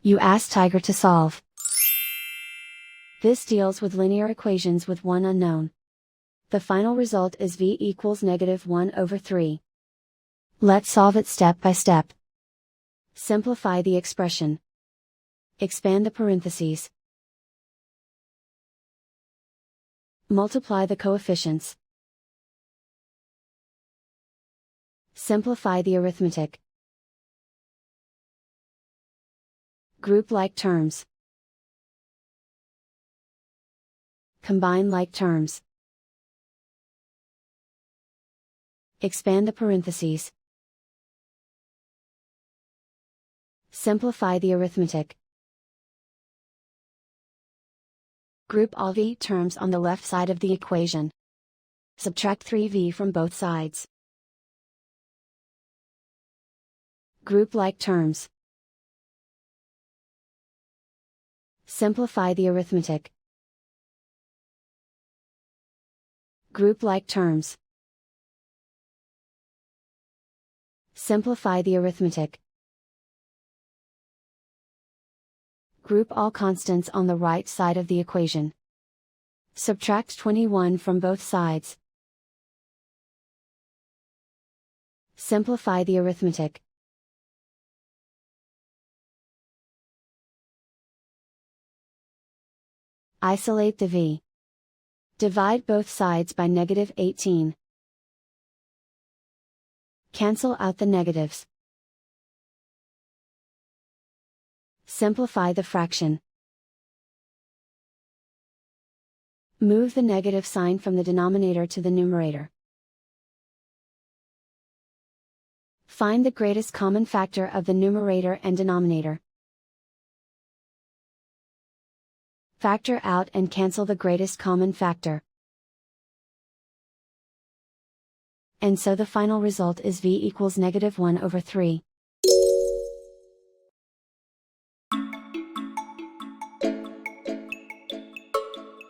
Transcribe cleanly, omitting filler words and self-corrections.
You ask Tiger to solve. This deals with linear equations with one unknown. The final result is v equals -1/3. Let's solve it step by step. Simplify the expression. Expand the parentheses. Multiply the coefficients. Simplify the arithmetic. Group like terms. Combine like terms. Expand the parentheses. Simplify the arithmetic. Group all v terms on the left side of the equation. Subtract 3v from both sides. Group like terms. Simplify the arithmetic. Group like terms. Simplify the arithmetic. Group all constants on the right side of the equation. Subtract 21 from both sides. Simplify the arithmetic. Isolate the v. Divide both sides by -18. Cancel out the negatives. Simplify the fraction. Move the negative sign from the denominator to the numerator. Find the greatest common factor of the numerator and denominator. Factor out and cancel the greatest common factor. And so the final result is v equals -1/3.